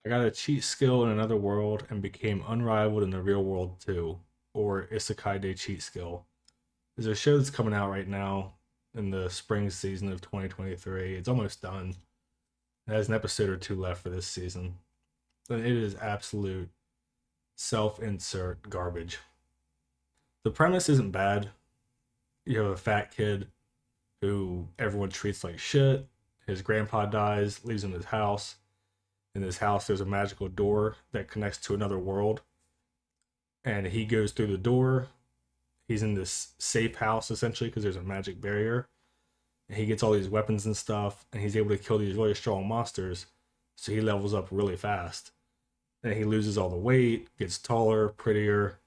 I got a cheat skill in another world and became unrivaled in the real world too, or Isekai de cheat skill. There's a show that's coming out right now in the spring season of 2023. It's almost done. It has an episode or two left for this season. And it is absolute self insert garbage. The premise isn't bad. You have a fat kid who everyone treats like shit. His grandpa dies, leaves him his house. In his house, there's a magical door that connects to another world. And he goes through the door. He's in this safe house essentially because there's a magic barrier. And he gets all these weapons and stuff, and he's able to kill these really strong monsters. So he levels up really fast. And he loses all the weight, gets taller, prettier.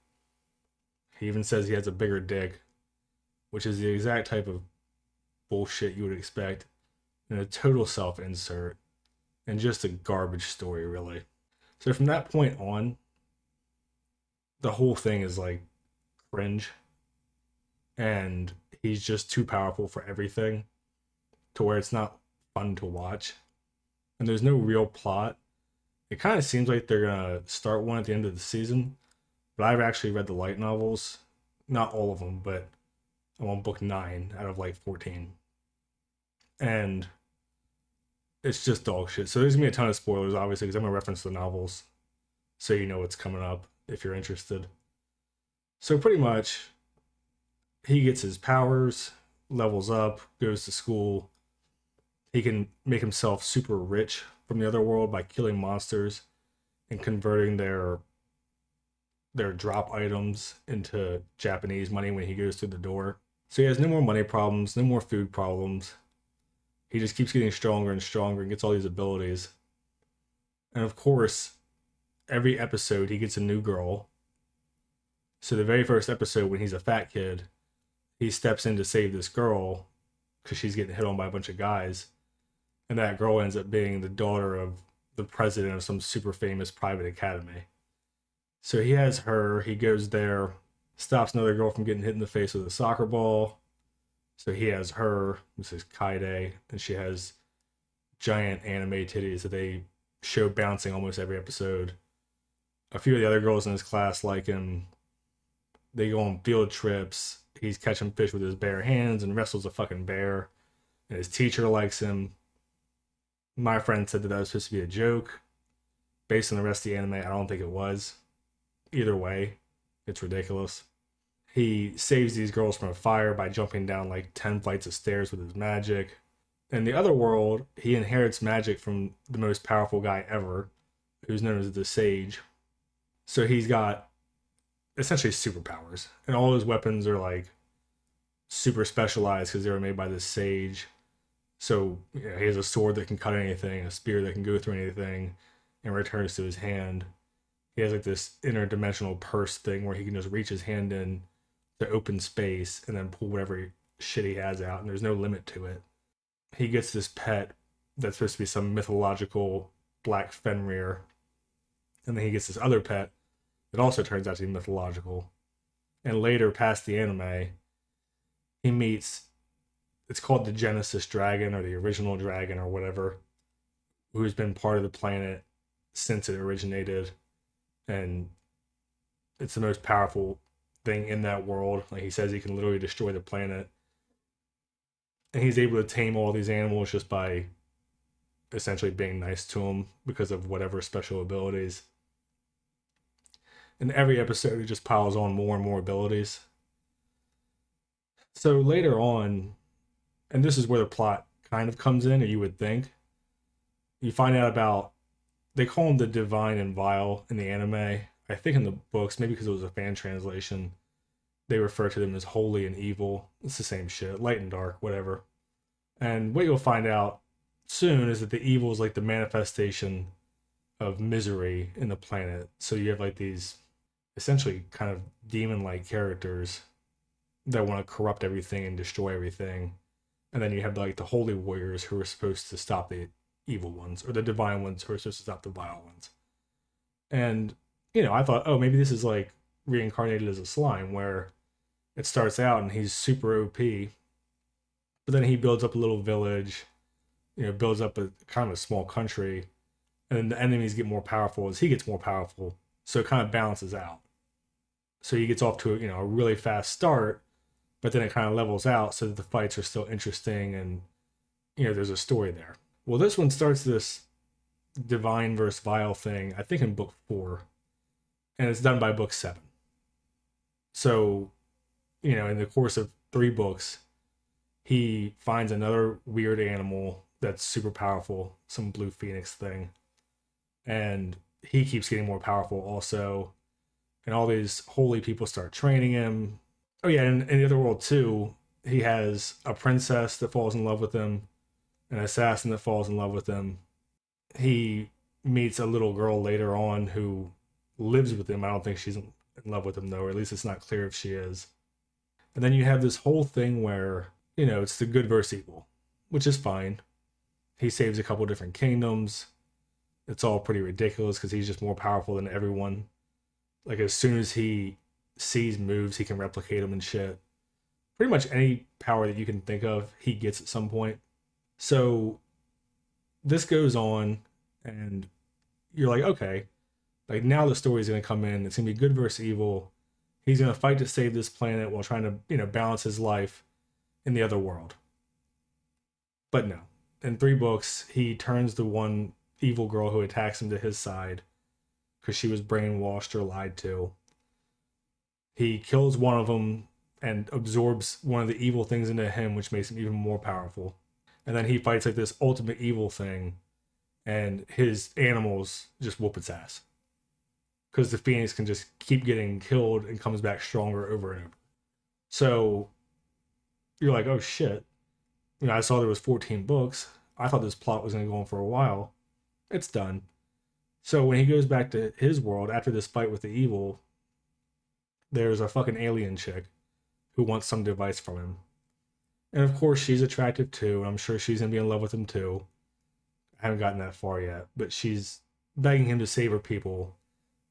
He even says he has a bigger dick, which is the exact type of bullshit you would expect in a total self insert and just a garbage story, really. So from that point on, the whole thing is like cringe, and he's just too powerful for everything to where it's not fun to watch. And there's no real plot. It kind of seems like they're gonna start one at the end of the season, but I've actually read the light novels, not all of them, but I'm on book 9 out of like 14, and it's just dog shit. So there's gonna be a ton of spoilers, obviously, because I'm gonna reference the novels, so you know what's coming up if you're interested. So pretty much, he gets his powers, levels up, goes to school. He can make himself super rich from the other world by killing monsters and converting their drop items into Japanese money when he goes through the door. So he has no more money problems, no more food problems. He just keeps getting stronger and stronger and gets all these abilities. And of course, every episode he gets a new girl. So the very first episode, when he's a fat kid, he steps in to save this girl because she's getting hit on by a bunch of guys. And that girl ends up being the daughter of the president of some super famous private academy. So he has her, he goes there, stops another girl from getting hit in the face with a soccer ball. So he has her, this is Kaide, and she has giant anime titties that they show bouncing almost every episode. A few of the other girls in his class like him. They go on field trips. He's catching fish with his bare hands and wrestles a fucking bear. And his teacher likes him. My friend said that was supposed to be a joke. Based on the rest of the anime, I don't think it was. Either way, it's ridiculous. He saves these girls from a fire by jumping down like 10 flights of stairs with his magic. In the other world, he inherits magic from the most powerful guy ever, who's known as the Sage. So he's got essentially superpowers, and all his weapons are like super specialized because they were made by this Sage. So he has a sword that can cut anything, a spear that can go through anything, and returns to his hand. He has like this interdimensional purse thing where he can just reach his hand in to open space and then pull whatever shit he has out, and there's no limit to it. He gets this pet that's supposed to be some mythological black Fenrir, and then he gets this other pet that also turns out to be mythological. And later, past the anime, he meets, it's called the Genesis Dragon or the original dragon or whatever, who's been part of the planet since it originated, and it's the most powerful thing in that world. Like he says, he can literally destroy the planet, and he's able to tame all these animals just by essentially being nice to them because of whatever special abilities. In every episode, it just piles on more and more abilities. So later on, and this is where the plot kind of comes in, or you would think, you find out about, they call him the Divine and Vile in the anime. I think in the books, maybe because it was a fan translation, they refer to them as holy and evil. It's the same shit, light and dark, whatever. And what you'll find out soon is that the evil is like the manifestation of misery in the planet. So you have like these essentially kind of demon like characters that want to corrupt everything and destroy everything. And then you have like the holy warriors who are supposed to stop the evil ones, or the divine ones who are supposed to stop the vile ones. And, I thought, oh, maybe this is like reincarnated as a slime where it starts out and he's super OP, but then he builds up a little village, builds up a kind of a small country, and then the enemies get more powerful as he gets more powerful. So it kind of balances out. So he gets off to a really fast start, but then it kind of levels out so that the fights are still interesting and there's a story there. Well, this one starts this divine versus vile thing, I think in book 4, and it's done by book 7. So, in the course of 3 books, he finds another weird animal that's super powerful, some blue phoenix thing, and he keeps getting more powerful also. And all these holy people start training him. Oh yeah, and in the other world too, he has a princess that falls in love with him, an assassin that falls in love with him. He meets a little girl later on who lives with him. I don't think she's in love with him though, or at least it's not clear if she is. And then you have this whole thing where, it's the good versus evil, which is fine. He saves a couple different kingdoms. It's all pretty ridiculous because he's just more powerful than everyone. Like, as soon as he sees moves, he can replicate them and shit. Pretty much any power that you can think of, he gets at some point. So this goes on, and you're like, okay, like now the story's gonna come in. It's gonna be good versus evil. He's gonna fight to save this planet while trying to, balance his life in the other world. But no, in 3 books, he turns the one evil girl who attacks him to his side because she was brainwashed or lied to. He kills one of them and absorbs one of the evil things into him, which makes him even more powerful. And then he fights like this ultimate evil thing, and his animals just whoop its ass because the phoenix can just keep getting killed and comes back stronger over and over. So you're like, oh shit. I saw there was 14 books. I thought this plot was going to go on for a while. It's done. So when he goes back to his world after this fight with the evil, there's a fucking alien chick who wants some device from him. And of course, she's attractive too, and I'm sure she's going to be in love with him too. I haven't gotten that far yet, but she's begging him to save her people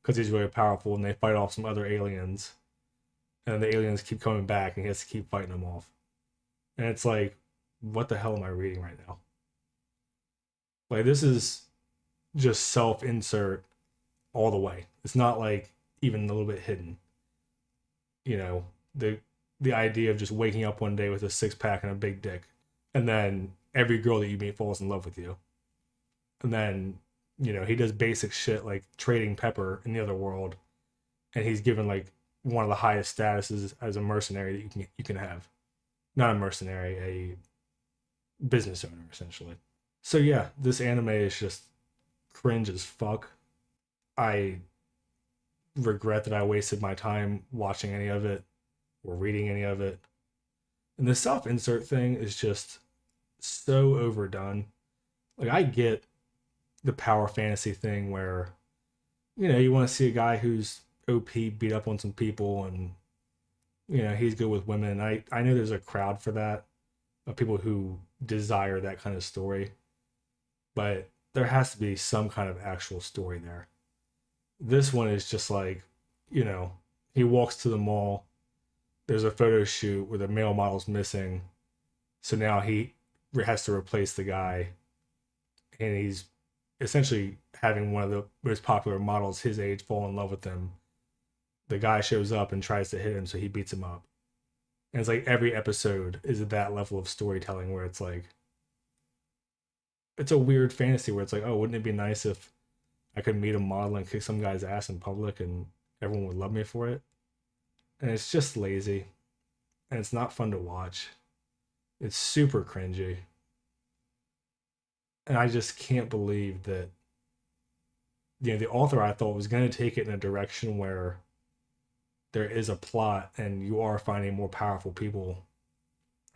because he's really powerful, and they fight off some other aliens. And the aliens keep coming back, and he has to keep fighting them off. And it's like, what the hell am I reading right now? Like, this is just self-insert all the way. It's not like even a little bit hidden. The idea of just waking up one day with a 6-pack and a big dick, and then every girl that you meet falls in love with you. And then, he does basic shit like trading pepper in the other world, and he's given like one of the highest statuses as a mercenary that you can have. Not a mercenary, a business owner, essentially. So yeah, this anime is just cringe as fuck. I regret that I wasted my time watching any of it or reading any of it. And the self insert thing is just so overdone. Like, I get the power fantasy thing where, you want to see a guy who's OP beat up on some people and, he's good with women. I know there's a crowd for that, of people who desire that kind of story. But there has to be some kind of actual story there. This one is just like, he walks to the mall. There's a photo shoot where the male model's missing. So now he has to replace the guy. And he's essentially having one of the most popular models his age fall in love with him. The guy shows up and tries to hit him, so he beats him up. And it's like every episode is at that level of storytelling where it's like, it's a weird fantasy where it's like, oh, wouldn't it be nice if I could meet a model and kick some guy's ass in public and everyone would love me for it? And it's just lazy. And it's not fun to watch. It's super cringy. And I just can't believe that, the author, I thought, was going to take it in a direction where there is a plot and you are finding more powerful people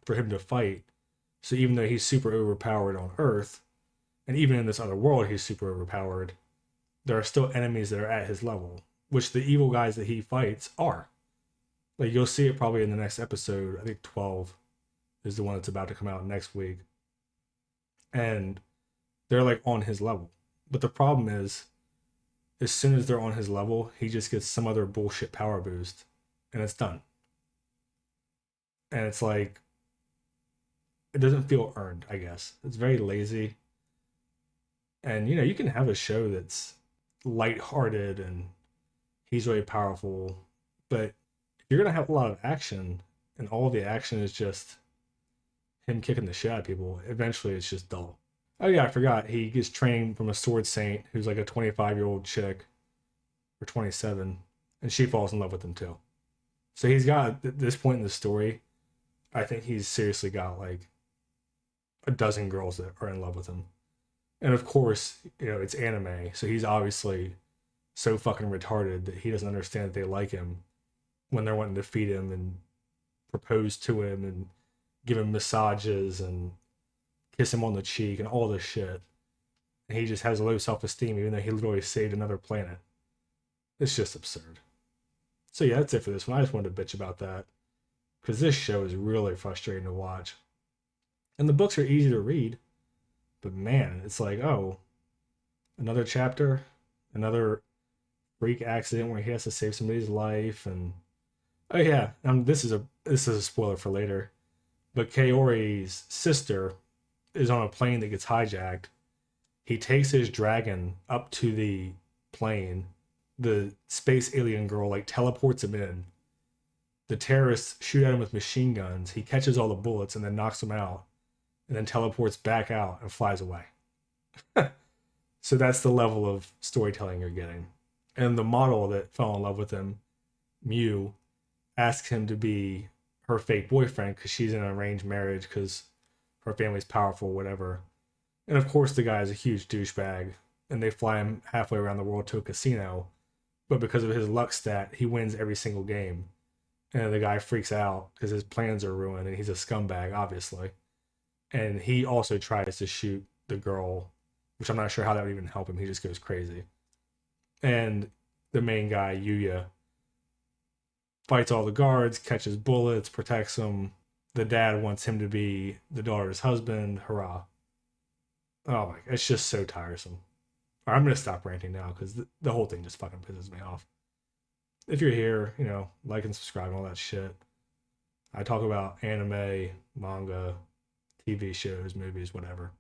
for him to fight. So even though he's super overpowered on Earth, and even in this other world he's super overpowered, there are still enemies that are at his level, which the evil guys that he fights are. Like, you'll see it probably in the next episode. I think 12 is the one that's about to come out next week. And they're like on his level. But the problem is, as soon as they're on his level, he just gets some other bullshit power boost, and it's done. And it's like, it doesn't feel earned, I guess. It's very lazy. And you can have a show that's lighthearted and he's really powerful, but if you're gonna have a lot of action and all of the action is just him kicking the shit out of people, eventually it's just dull. Oh yeah, I forgot. He gets training from a sword saint who's like a 25-year-old chick or 27, and she falls in love with him too. So he's got at this point in the story, I think he's seriously got like a dozen girls that are in love with him. And of course, it's anime, so he's obviously so fucking retarded that he doesn't understand that they like him when they're wanting to feed him and propose to him and give him massages and kiss him on the cheek and all this shit. And he just has low self esteem, even though he literally saved another planet. It's just absurd. So yeah, that's it for this one. I just wanted to bitch about that because this show is really frustrating to watch. And the books are easy to read, but man, it's like, oh, another chapter, another freak accident where he has to save somebody's life, and oh yeah, this is a spoiler for later, but Kaori's sister is on a plane that gets hijacked. He takes his dragon up to the plane. The space alien girl like teleports him in. The terrorists shoot at him with machine guns. He catches all the bullets and then knocks them out, and then teleports back out and flies away. So that's the level of storytelling you're getting. And the model that fell in love with him, Mew, asks him to be her fake boyfriend because she's in an arranged marriage because her family's powerful, whatever. And of course, the guy is a huge douchebag, and they fly him halfway around the world to a casino. But because of his luck stat, he wins every single game. And the guy freaks out because his plans are ruined, and he's a scumbag, obviously. And he also tries to shoot the girl, which I'm not sure how that would even help him. He just goes crazy. And the main guy, Yuya, fights all the guards, catches bullets, protects them. The dad wants him to be the daughter's husband. Hurrah. Oh my, it's just so tiresome. All right, I'm going to stop ranting now because the whole thing just fucking pisses me off. If you're here, like and subscribe and all that shit. I talk about anime, manga, TV shows, movies, whatever.